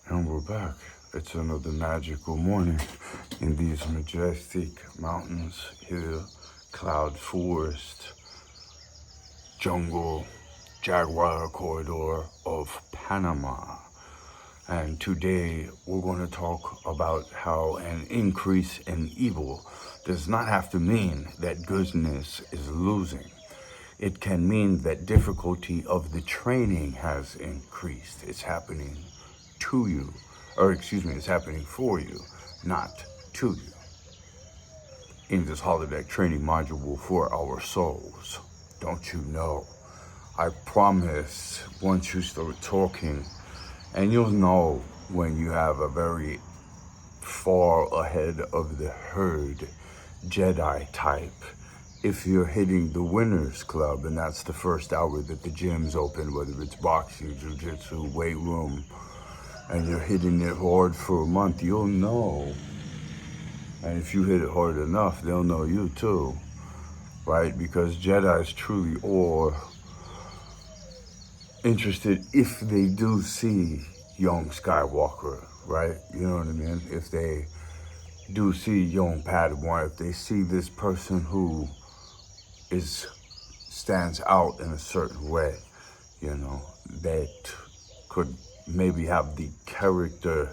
And we're back. It's another magical morning in these majestic mountains, hill, cloud forest, jungle, jaguar corridor of Panama. And today we're going to talk about how an increase in evil does not have to mean that goodness is losing. It can mean that difficulty of the training has increased. It's happening to you, it's happening for you, not to you. In this holodeck training module for our souls. Don't you know? I promise once you start talking, and you'll know when you have a very far ahead of the herd Jedi type. If you're hitting the winners club, and that's the first hour that the gym's open, whether it's boxing, jiu-jitsu, weight room, and you're hitting it hard for a month, you'll know. And if you hit it hard enough, they'll know you too, right? Because Jedi's truly are interested if they do see young Skywalker, right? You know what I mean? If they do see young Padawan, if they see this person who stands out in a certain way, that could maybe have the character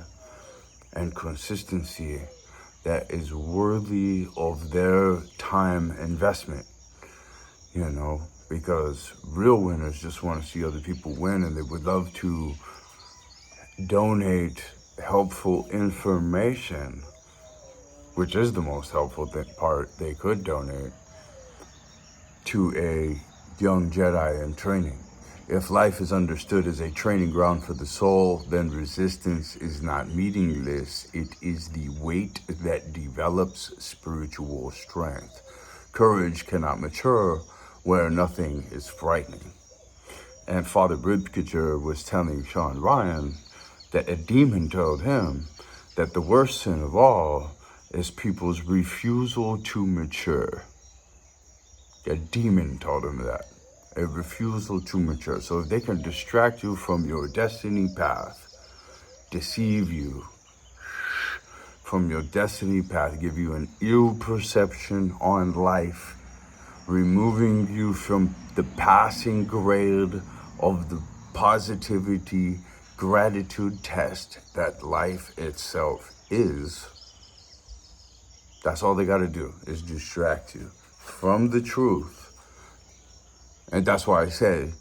and consistency that is worthy of their time investment, because real winners just want to see other people win, and they would love to donate helpful information, which is the most helpful part they could donate, to a young Jedi in training. If life is understood as a training ground for the soul, then resistance is not meaningless. It is the weight that develops spiritual strength. Courage cannot mature where nothing is frightening. And Father Bridger was telling Sean Ryan that a demon told him that the worst sin of all is people's refusal to mature. A demon told him that. A refusal to mature. So if they can distract you from your destiny path, deceive you from your destiny path, give you an ill perception on life, removing you from the passing grade of the positivity, gratitude test that life itself is, that's all they got to do, is distract you from the truth. And that's why I say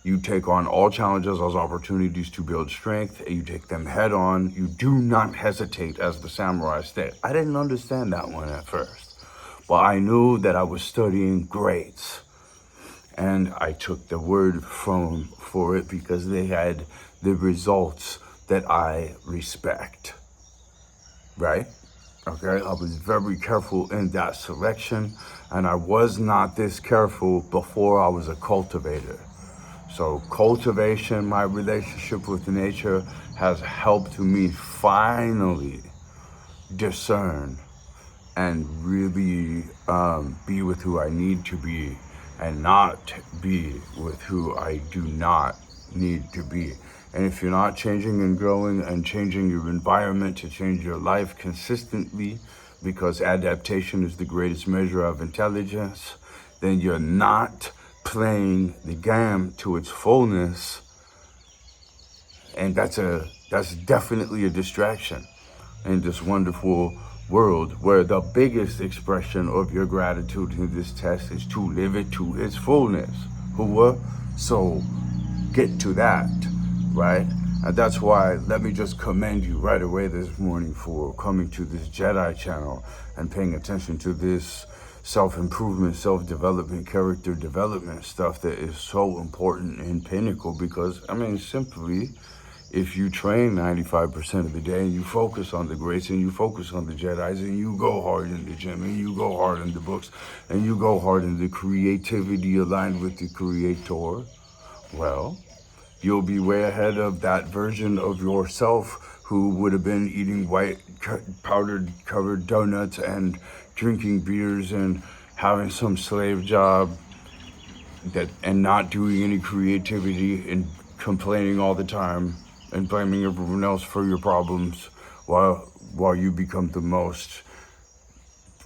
you take on all challenges as opportunities to build strength, and you take them head on. You do not hesitate, as the samurai state. I didn't understand that one at first, but I knew that I was studying greats, and I took the word for it because they had the results that I respect, right? Okay, I was very careful in that selection, and I was not this careful before I was a cultivator. So cultivation, my relationship with nature, has helped me finally discern and really be with who I need to be, and not be with who I do not need to be. And if you're not changing and growing and changing your environment to change your life consistently, because adaptation is the greatest measure of intelligence, then you're not playing the game to its fullness. And that's definitely a distraction in this wonderful world, where the biggest expression of your gratitude in this test is to live it to its fullness. So get to that, right? And that's why, let me just commend you right away this morning for coming to this Jedi channel and paying attention to this self-improvement, self-development, character development stuff that is so important in Pinnacle. Because, simply, if you train 95% of the day and you focus on the greats and you focus on the Jedis and you go hard in the gym and you go hard in the books and you go hard in the creativity aligned with the Creator, well, you'll be way ahead of that version of yourself who would have been eating white powdered covered donuts and drinking beers and having some slave job and not doing any creativity and complaining all the time and blaming everyone else for your problems while you become the most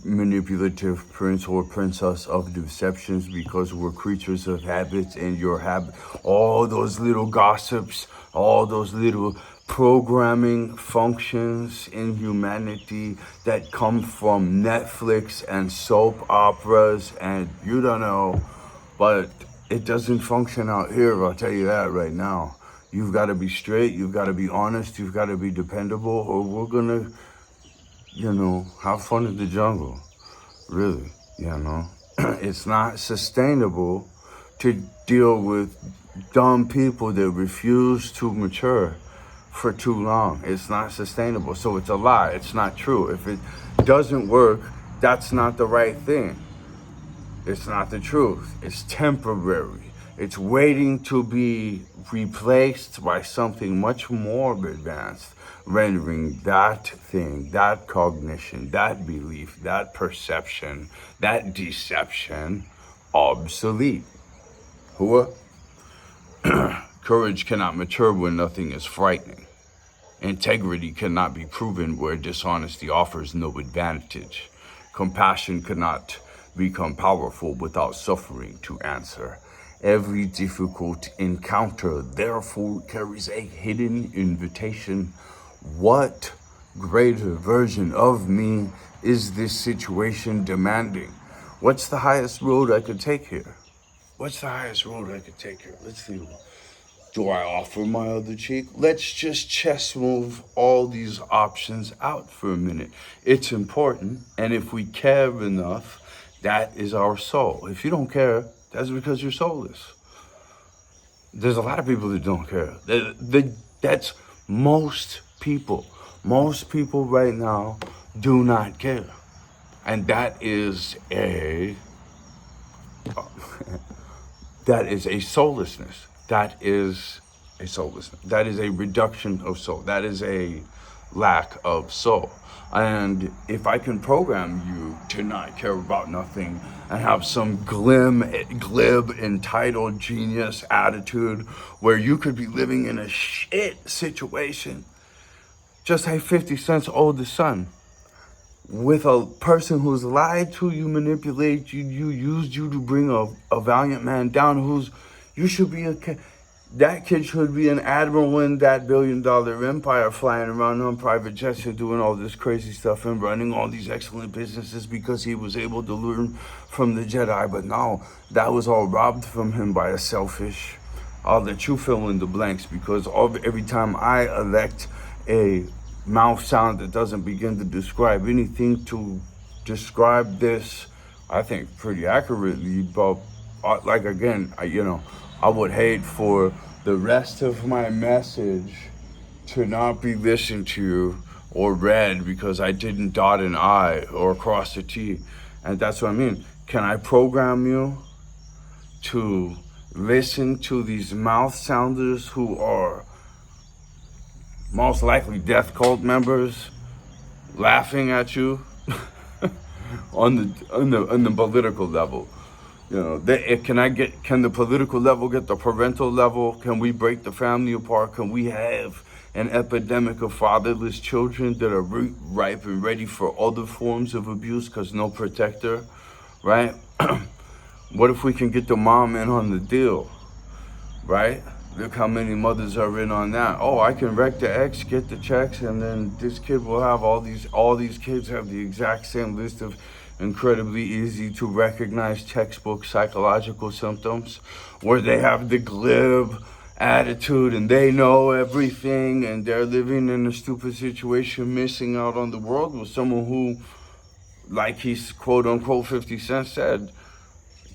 manipulative prince or princess of deceptions, because we're creatures of habits, and all those little gossips, all those little programming functions in humanity that come from Netflix and soap operas, and you don't know, but it doesn't function out here, I'll tell you that right now. You've got to be straight, you've got to be honest, you've got to be dependable, or we're gonna, have fun in the jungle. Really, it's not sustainable to deal with dumb people that refuse to mature for too long. It's not sustainable. So it's a lie. It's not true. If it doesn't work, that's not the right thing. It's not the truth. It's temporary. It's waiting to be replaced by something much more advanced, rendering that thing, that cognition, that belief, that perception, that deception obsolete. Hua? Courage cannot mature when nothing is frightening. Integrity cannot be proven where dishonesty offers no advantage. Compassion cannot become powerful without suffering to answer. Every difficult encounter, therefore, carries a hidden invitation. What greater version of me is this situation demanding? What's the highest road I could take here? Let's see. Do I offer my other cheek? Let's just chess move all these options out for a minute. It's important, and if we care enough, that is our soul. If you don't care, that's because you're soulless. There's a lot of people that don't care. That's most people. Most people right now do not care. And that is a soullessness. That is a reduction of soul. That is a lack of soul. And if I can program you to not care about nothing and have some glib, entitled genius attitude where you could be living in a shit situation, just like 50 Cent's oldest son, with a person who's lied to you, manipulated you, used you to bring a valiant man down, that kid should be an admiral in that billion-dollar empire, flying around on private jets and doing all this crazy stuff and running all these excellent businesses because he was able to learn from the Jedi. But no, that was all robbed from him by a selfish. I'll let you fill in the blanks, because every time I elect a mouth sound that doesn't begin to describe anything to describe this, I think pretty accurately, but like again, I would hate for the rest of my message to not be listened to or read because I didn't dot an I or cross a T. And that's what I mean. Can I program you to listen to these mouth sounders who are most likely death cult members laughing at you on the political level? Can the political level get the parental level? Can we break the family apart? Can we have an epidemic of fatherless children that are ripe and ready for other forms of abuse because no protector, right? What if we can get the mom in on the deal, right? Look how many mothers are in on that. Oh, I can wreck the ex, get the checks, and then this kid will have all these kids have the exact same list of incredibly easy to recognize textbook psychological symptoms where they have the glib attitude and they know everything and they're living in a stupid situation, missing out on the world with someone who, like he's quote unquote 50 Cent said,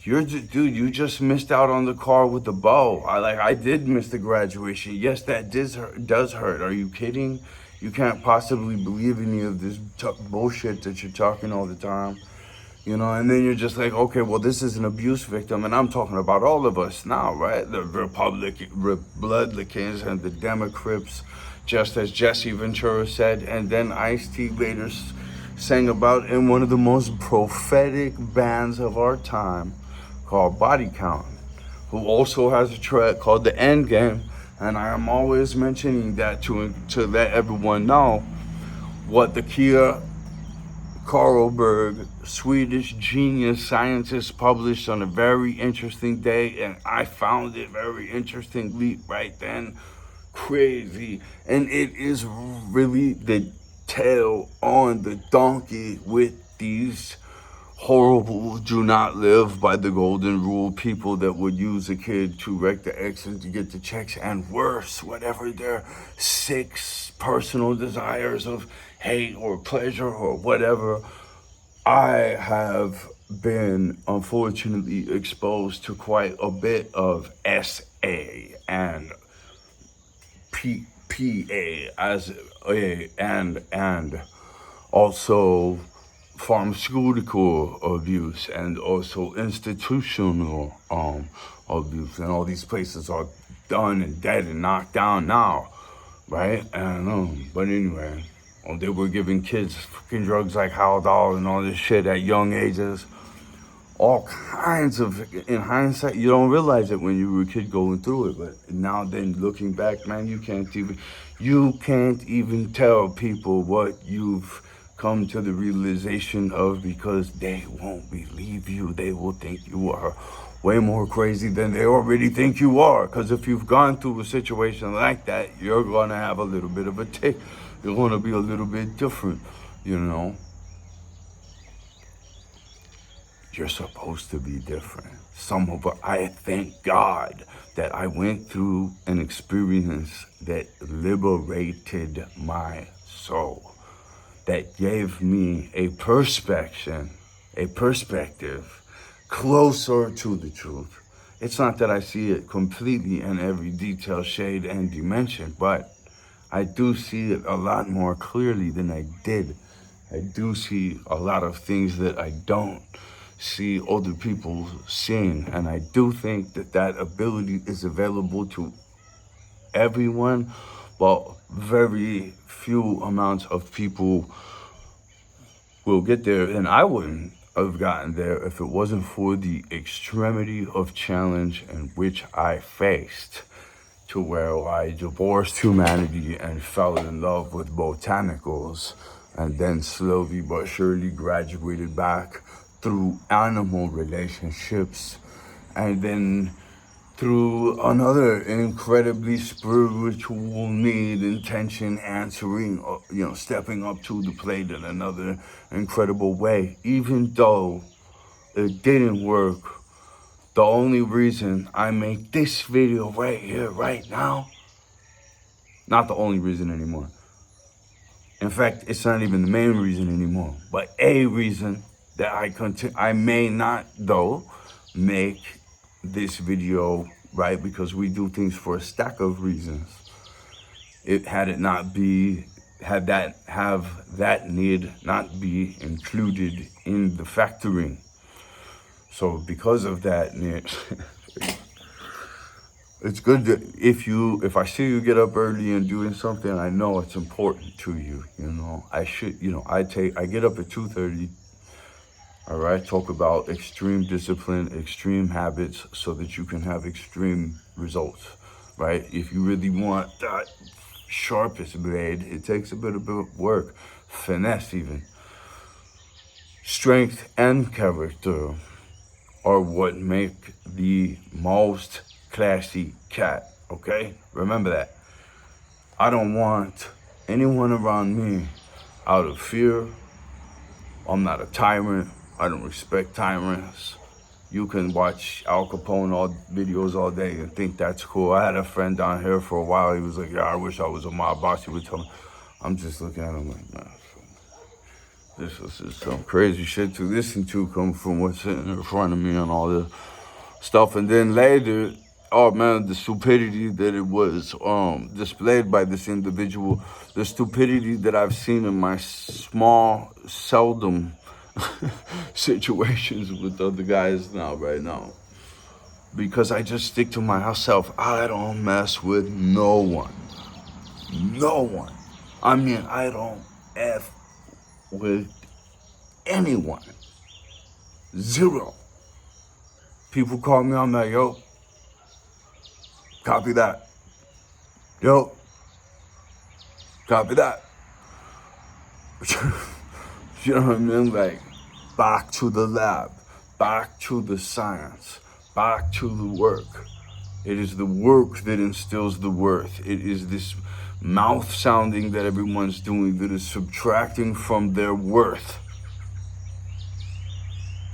you just missed out on the car with the bow. I did miss the graduation. Yes, that does hurt. Are you kidding? You can't possibly believe any of this bullshit that you're talking all the time. And then you're just like, okay, well, this is an abuse victim, and I'm talking about all of us now, right? The Republicans and the Democrats, just as Jesse Ventura said, and then Ice-T later sang about in one of the most prophetic bands of our time called Body Count, who also has a track called The End Game, And I am always mentioning that to let everyone know what the Kia Karlberg, Swedish genius scientist, published on a very interesting day, and I found it very interestingly right then. Crazy. And it is really the tail on the donkey with these horrible, do not live by the golden rule people that would use a kid to wreck the exit to get the checks, and worse, whatever their sick personal desires of hate or pleasure or whatever. I have been unfortunately exposed to quite a bit of SA and PA as a and also pharmaceutical abuse and also institutional abuse, and all these places are done and dead and knocked down now, right? And but anyway, they were giving kids fucking drugs like Haldol and all this shit at young ages. All kinds of, in hindsight, you don't realize it when you were a kid going through it, but now then looking back, man, you can't even tell people what you've come to the realization of, because they won't believe you. They will think you are way more crazy than they already think you are, because if you've gone through a situation like that, you're gonna have a little bit of a tick. You're gonna be a little bit different, you know. You're supposed to be different. I thank God that I went through an experience that liberated my soul, that gave me a perspective closer to the truth. It's not that I see it completely in every detail, shade, and dimension, but I do see it a lot more clearly than I did. I do see a lot of things that I don't see other people seeing, and I do think that ability is available to everyone, but very few amounts of people will get there, and I wouldn't have gotten there if it wasn't for the extremity of challenge in which I faced, to where I divorced humanity and fell in love with botanicals, and then slowly but surely graduated back through animal relationships, and then through another incredibly spiritual need, intention, answering, stepping up to the plate in another incredible way. Even though it didn't work, the only reason I make this video right here, right now, not the only reason anymore. In fact, it's not even the main reason anymore, but a reason that I may not, though, make this video, right? Because we do things for a stack of reasons. Had that need not be included in the factoring. So because of that, it's good that if I see you get up early and doing something, I know it's important to you. I get up at 2:30. All right, talk about extreme discipline, extreme habits, so that you can have extreme results, right? If you really want that sharpest blade, it takes a bit of work, finesse even. Strength and character are what make the most classy cat, okay? Remember that. I don't want anyone around me out of fear. I'm not a tyrant. I don't respect tyrants. You can watch Al Capone videos all day and think that's cool. I had a friend down here for a while. He was like, yeah, I wish I was a mob boss. He would tell me. I'm just looking at him like, nah, this is just some crazy shit to listen to come from what's sitting in front of me and all this stuff. And then later, oh man, the stupidity that it was displayed by this individual, the stupidity that I've seen in my small, seldom situations with other guys right now. Because I just stick to myself. I don't mess with no one. No one. I mean, I don't F with anyone. Zero. People call me, I'm like, yo, copy that. Yo, copy that. You know what I mean? Like, back to the lab, back to the science, back to the work. It is the work that instills the worth. It is this mouth sounding that everyone's doing that is subtracting from their worth.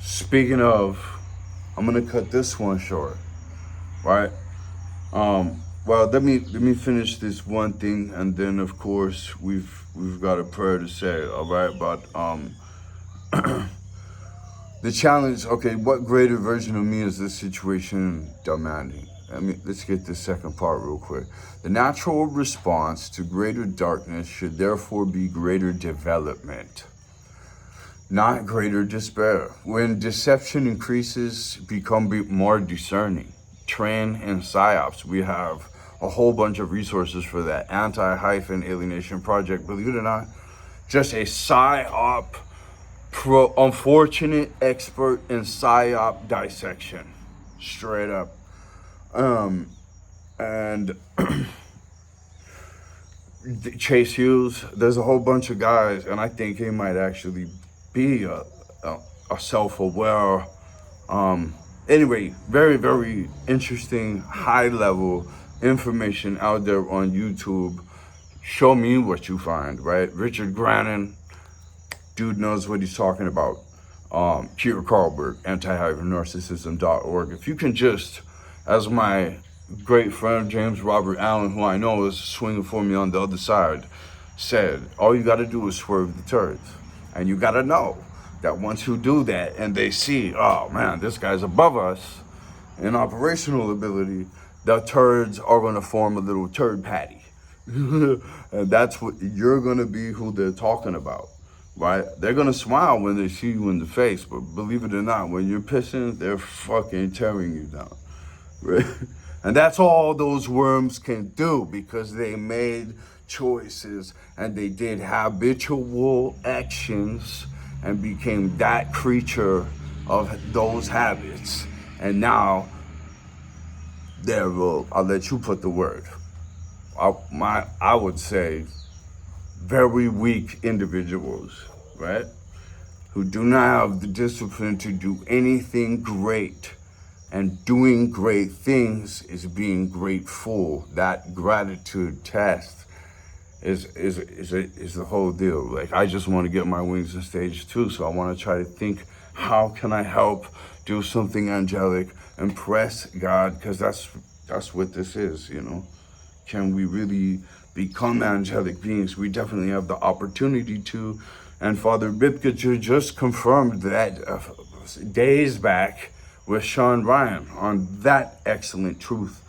Speaking of, I'm gonna cut this one short, right? Well, let me finish this one thing, and then of course we've got a prayer to say, all right? But the challenge. Okay, what greater version of me is this situation demanding? I mean, let's get this second part real quick. The natural response to greater darkness should therefore be greater development, not greater despair. When deception increases, become more discerning. Train and psyops. We have a whole bunch of resources for that. Anti-alienation project, believe it or not, just a psyop unfortunate expert in psyop dissection. Straight up. And Chase Hughes, there's a whole bunch of guys, and I think he might actually be a self-aware, anyway, very, very interesting, high-level information out there on YouTube. Show me what you find, right? Richard Grannon, dude knows what he's talking about. Peter Carlberg, anti-narcissism.org. If you can just, as my great friend James Robert Allen, who I know is swinging for me on the other side, said, all you got to do is swerve the turds. And you got to know that once you do that and they see, oh man, this guy's above us in operational ability, the turds are going to form a little turd patty. And that's what you're going to be, who they're talking about. Right? They're gonna smile when they see you in the face, but believe it or not, when you're pissing, they're fucking tearing you down. Right? And that's all those worms can do, because they made choices and they did habitual actions and became that creature of those habits. And now, I'll let you put the word. I would say, very weak individuals, right? Who do not have the discipline to do anything great. And doing great things is being grateful. That gratitude test is the whole deal. Like, I just want to get my wings in stage 2, so I want to try to think, how can I help do something angelic, impress God? Because that's what this is, you know. Can we really become angelic beings? We definitely have the opportunity to. And Father Bipkacher just confirmed that days back with Sean Ryan on that excellent truth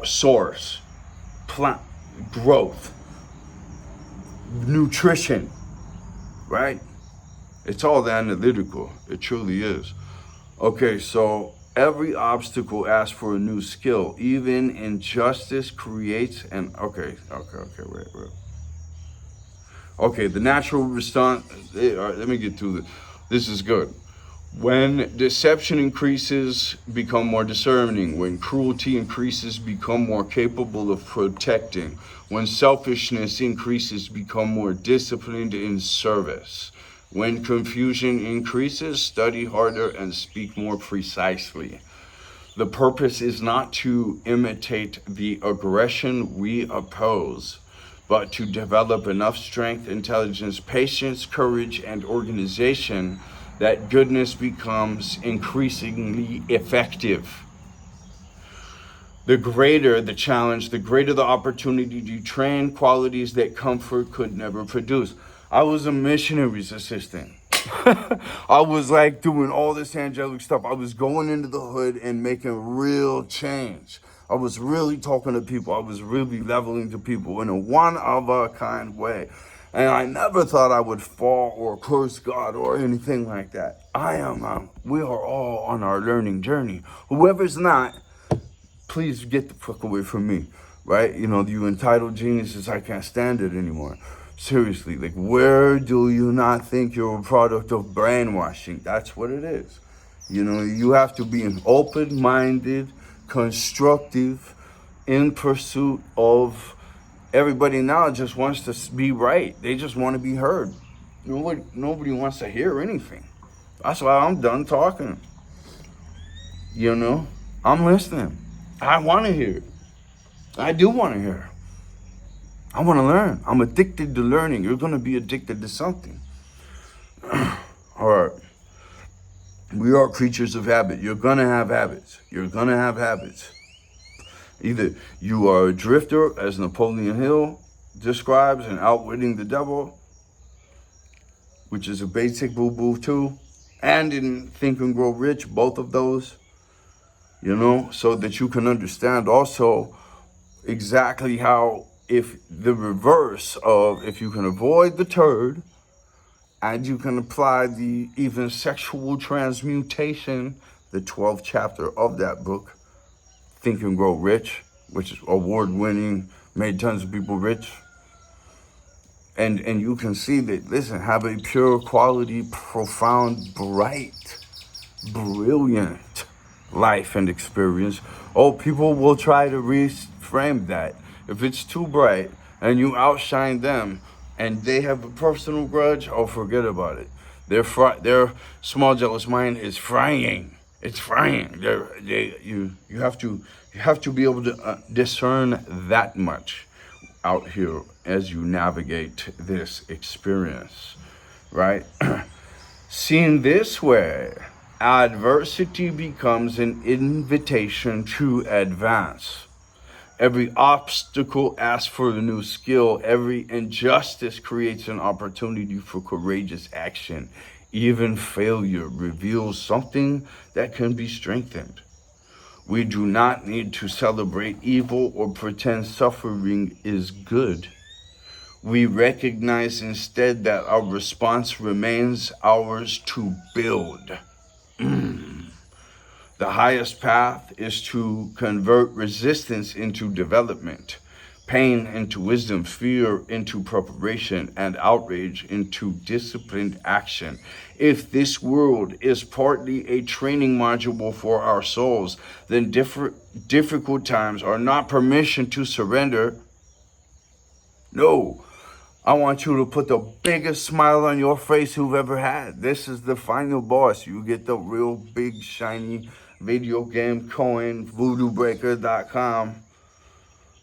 source, plant growth, nutrition, right? It's all analytical. It truly is. Okay, so every obstacle asks for a new skill. Even injustice creates an... Okay, wait. Okay, the natural response... All right, let me get through this. This is good. When deception increases, become more discerning. When cruelty increases, become more capable of protecting. When selfishness increases, become more disciplined in service. When confusion increases, study harder and speak more precisely. The purpose is not to imitate the aggression we oppose, but to develop enough strength, intelligence, patience, courage, and organization that goodness becomes increasingly effective. The greater the challenge, the greater the opportunity to train qualities that comfort could never produce. I was a missionary's assistant. I was like doing all this angelic stuff. I was going into the hood and making real change. I was really talking to people. I was really leveling to people in a one-of-a-kind way. And I never thought I would fall or curse God or anything like that. We are all on our learning journey. Whoever's not, please get the fuck away from me, right? You know, you entitled geniuses, I can't stand it anymore. Seriously, like, where do you not think you're a product of brainwashing? That's what it is. You know, you have to be an open-minded, constructive, in pursuit of, everybody now just wants to be right. They just want to be heard. Nobody wants to hear anything. That's why I'm done talking. You know, I'm listening. I want to hear. I do want to hear. I want to learn. I'm addicted to learning. You're going to be addicted to something. All right. We are creatures of habit. You're going to have habits. You're going to have habits. Either you are a drifter, as Napoleon Hill describes in Outwitting the Devil, which is a basic boo-boo too, and in Think and Grow Rich, both of those, you know, so that you can understand also exactly how, if the reverse of, if you can avoid the turd and you can apply the even sexual transmutation, the 12th chapter of that book, Think and Grow Rich, which is award-winning, made tons of people rich. And you can see that, listen, have a pure, quality, profound, bright, brilliant life and experience. Oh, people will try to reframe that. If it's too bright and you outshine them and they have a personal grudge, oh, forget about it. Their small jealous mind is frying. It's frying. You have to be able to discern that much out here as you navigate this experience, right? Seen this way, adversity becomes an invitation to advance. Every obstacle asks for a new skill. Every injustice creates an opportunity for courageous action. Even failure reveals something that can be strengthened. We do not need to celebrate evil or pretend suffering is good. We recognize instead that our response remains ours to build. The highest path is to convert resistance into development, pain into wisdom, fear into preparation, and outrage into disciplined action. If this world is partly a training module for our souls, then difficult times are not permission to surrender. No, I want you to put the biggest smile on your face you've ever had. This is the final boss. You get the real big, shiny video game coin, voodoobreaker.com.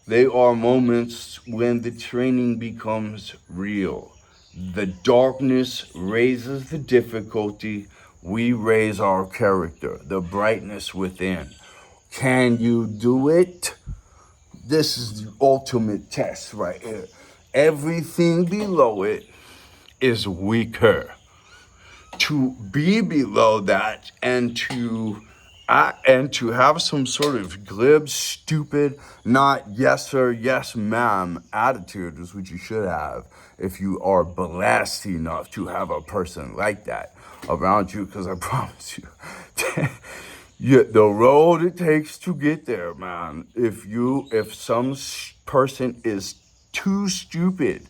They are moments when the training becomes real. The darkness raises the difficulty. We raise our character, the brightness within. Can you do it? This is the ultimate test right here. Everything below it is weaker. To be below that and to have some sort of glib, stupid, not yes sir, yes ma'am attitude is what you should have if you are blessed enough to have a person like that around you, because I promise you, the road it takes to get there, man. If some person is too stupid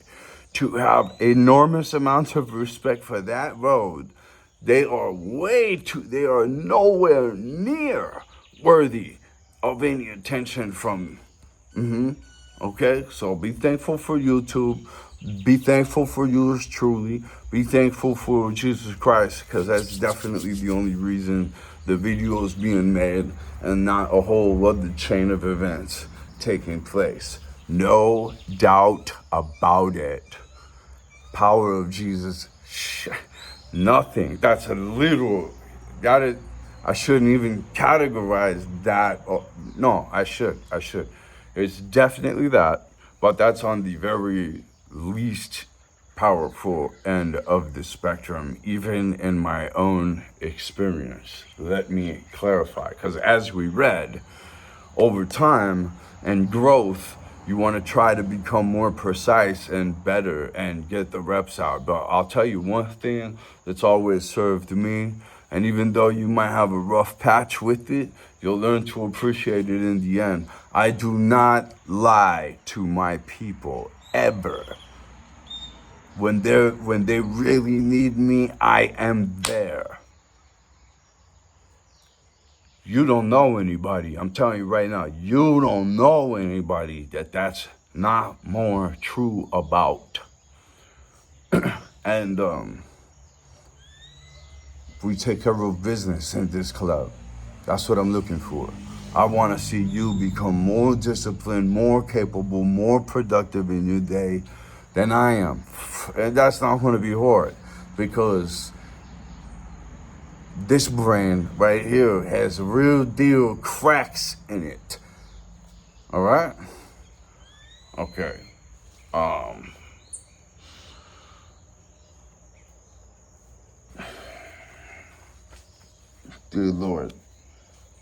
to have enormous amounts of respect for that road, they are nowhere near worthy of any attention from, okay? So be thankful for YouTube. Be thankful for yours truly. Be thankful for Jesus Christ, because that's definitely the only reason the video is being made and not a whole other chain of events taking place. No doubt about it. Power of Jesus. Nothing. That's a literal. I shouldn't even categorize that. No, I should. It's definitely that, but that's on the very least powerful end of the spectrum, even in my own experience. Let me clarify, because as we read, over time and growth, you want to try to become more precise and better and get the reps out. But I'll tell you one thing that's always served me, and even though you might have a rough patch with it, you'll learn to appreciate it in the end. I do not lie to my people, ever. When they really need me, I am there. You don't know anybody. I'm telling you right now, you don't know anybody that's not more true about. And we take care of business in this club. That's what I'm looking for. I want to see you become more disciplined, more capable, more productive in your day than I am. And that's not going to be hard because this brain right here has real deal cracks in it. All right? Okay. Dear Lord,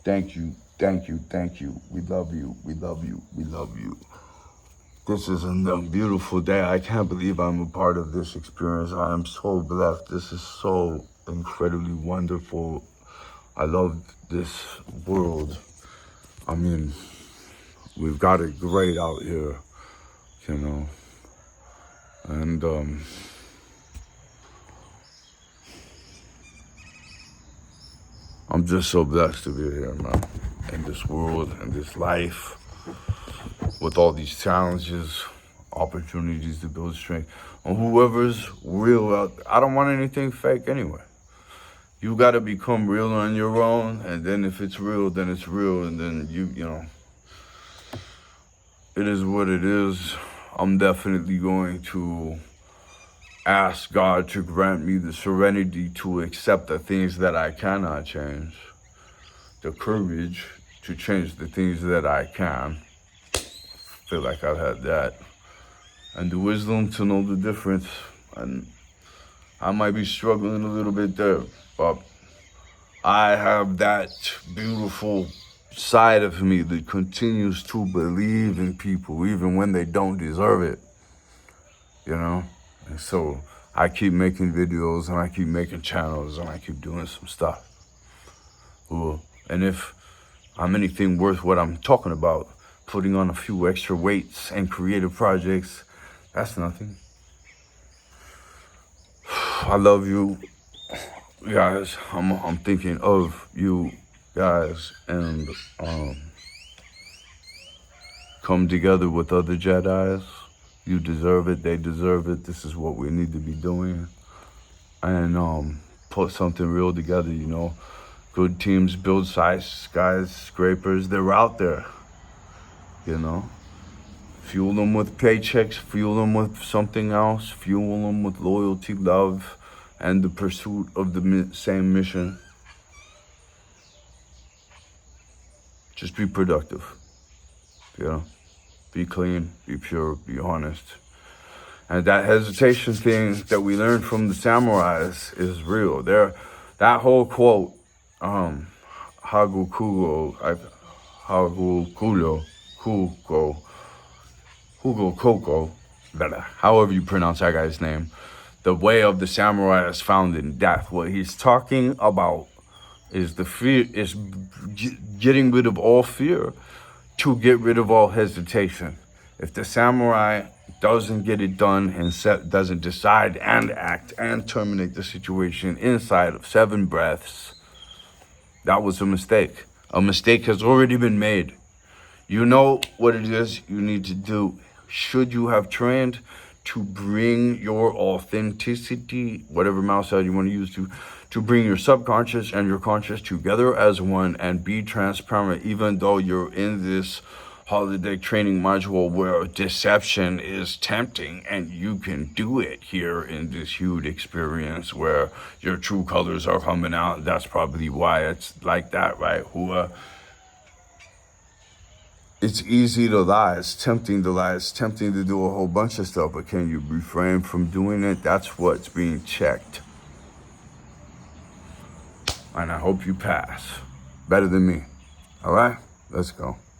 thank you, thank you, thank you. We love you, we love you, we love you. This is a beautiful day. I can't believe I'm a part of this experience. I am so blessed. This is so incredibly wonderful. I love this world. I mean, we've got it great out here, you know. And I'm just so blessed to be here, man. In this world, in this life, with all these challenges, opportunities to build strength. And whoever's real out, I don't want anything fake anyway. You got to become real on your own, and then if it's real, then it's real, and then you know, it is what it is. I'm definitely going to ask God to grant me the serenity to accept the things that I cannot change, the courage to change the things that I can. Feel like I've had that, and the wisdom to know the difference. And I might be struggling a little bit there, but I have that beautiful side of me that continues to believe in people even when they don't deserve it, you know? And so I keep making videos and I keep making channels and I keep doing some stuff. Ooh. And if I'm anything worth what I'm talking about, putting on a few extra weights and creative projects, that's nothing. I love you guys. I'm thinking of you guys, and come together with other Jedis. You deserve it, they deserve it. This is what we need to be doing. And put something real together, you know. Good teams build skyscrapers. They're out there, you know. Fuel them with paychecks, fuel them with something else, fuel them with loyalty, love, and the pursuit of the same mission. Just be productive, you know. Be clean, be pure, be honest. And that hesitation thing that we learned from the samurais is real. That whole quote, Hagu Koko, however you pronounce that guy's name, the way of the samurai is found in death. What he's talking about is the fear, is getting rid of all fear to get rid of all hesitation. If the samurai doesn't get it done and doesn't decide and act and terminate the situation inside of 7 breaths, that was a mistake. A mistake has already been made. You know what it is you need to do. Should you have trained to bring your authenticity, whatever mouse you want to use, to bring your subconscious and your conscious together as one and be transparent, even though you're in this holiday training module where deception is tempting, and you can do it here in this huge experience where your true colors are coming out. That's probably why it's like that, right? It's easy to lie, it's tempting to lie, it's tempting to do a whole bunch of stuff, but can you refrain from doing it? That's what's being checked. And I hope you pass. Better than me. All right? Let's go.